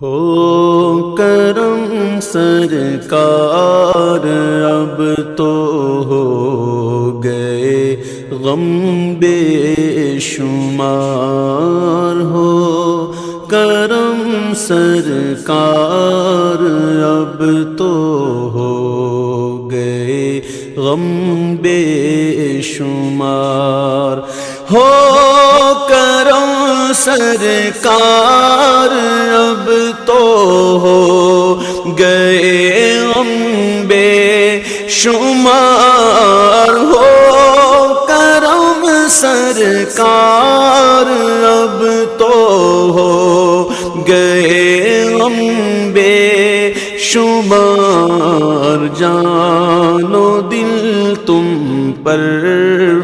ہو کرم سرکار اب تو ہو گئے غم بے شمار، ہو کرم سرکار اب تو ہو گئے غم بے شمار، ہو کرم سرکار اب تو ہو گئے غم بے شمار، ہو کرم سرکار اب تو ہو گئے غم بے شمار، جان و دل تم پر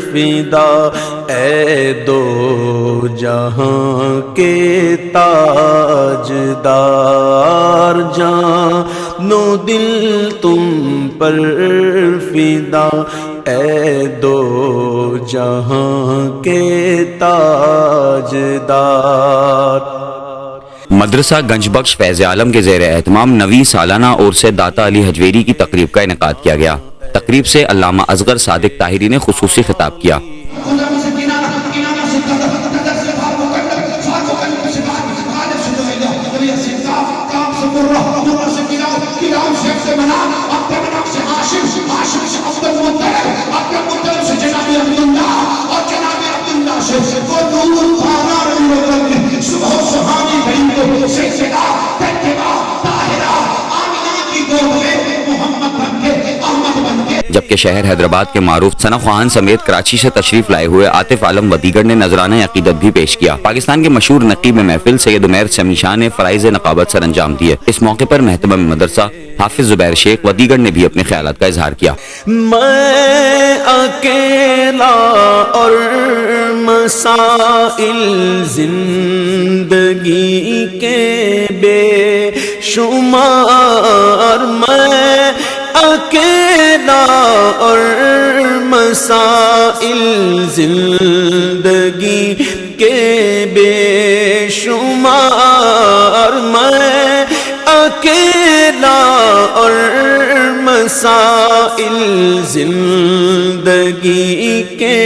فدا اے دو جہاں کے تاجدار، جان و دل تم پر فدا اے دو جہاں کے تاجدار۔ مدرسہ گنج بخش فیض عالم کے زیر اہتمام 9ویں سالانہ عرس داتا علی حجویری کی تقریب کا انعقاد کیا گیا۔ تقریب سے علامہ اصغر صادق طاہری نے خصوصی خطاب کیا۔ جبکہ شہر حیدرآباد کے معروف ثنا خان سمیت کراچی سے تشریف لائے ہوئے عاطف عالم و دیگر نے نذرانہ عقیدت بھی پیش کیا۔ پاکستان کے مشہور نقیب محفل سید عمیر سمی شاہ نے فرائض نقابت سر انجام دیے۔ اس موقع پر محتمم مدرسہ حافظ زبیر شیخ و دیگر نے بھی اپنے خیالات کا اظہار کیا۔ میں اکیلا اور مسائل زندگی کے بے شمار، میں اکیلا اور مسائل زندگی کے بے شمار، میں اکیلا اور مسائل زندگی کے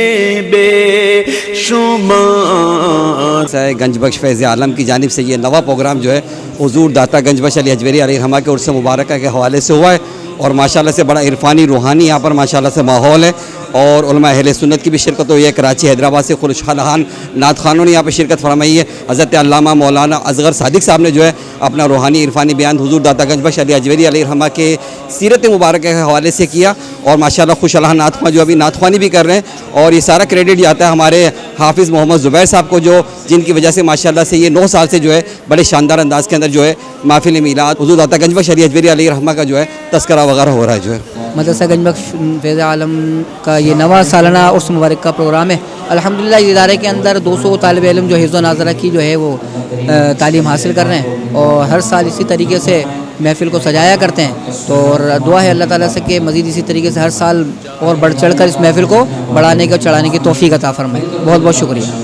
بے شمار۔ گنج بخش فیض عالم کی جانب سے یہ نوا پروگرام جو ہے حضور داتا گنج بخش علی حجویری علیہ الرحمہ کے عرس مبارکہ کے حوالے سے ہوا ہے، اور ماشاءاللہ سے بڑا عرفانی روحانی یہاں پر ماشاءاللہ سے ماحول ہے، اور علماء اہل سنت کی بھی شرکت ہوئی ہے۔ کراچی حیدرآباد سے خوشحال نعت خوانوں نے یہاں پر شرکت فرمائی ہے۔ حضرت علامہ مولانا اصغر صادق صاحب نے جو ہے اپنا روحانی عرفانی بیان حضور داتا گنج بخش علی حجویری علیہ الرحمہ کے سیرت مبارکہ کے حوالے سے کیا، اور ماشاءاللہ خوشحال نعت خواں جو ابھی نعت خوانی بھی کر رہے ہیں، اور یہ سارا کریڈٹ جاتا ہے ہمارے حافظ محمد زبیر صاحب کو، جو جن کی وجہ سے ماشاءاللہ سے یہ 9 سال سے جو ہے بڑے شاندار انداز کے اندر جو ہے محفل میلاد حضور داتا گنج بخش علی حجویری علیہ الرحمہ کا جو ہے تذکرہ وغیرہ ہو رہا ہے۔ جو ہے مدرسہ گنج بخش فیض عالم کا یہ 9واں سالانہ عرس مبارک کا پروگرام ہے۔ الحمدللہ اس ادارے کے اندر 200 طالب علم جو حفظ و ناظرہ کی جو ہے وہ تعلیم حاصل کر رہے ہیں، اور ہر سال اسی طریقے سے محفل کو سجایا کرتے ہیں، تو دعا ہے اللہ تعالیٰ سے کہ مزید اسی طریقے سے ہر سال اور بڑھ چڑھ کر اس محفل کو بڑھانے کی اور چڑھانے کی توفیق عطا فرمائے۔ بہت بہت شکریہ۔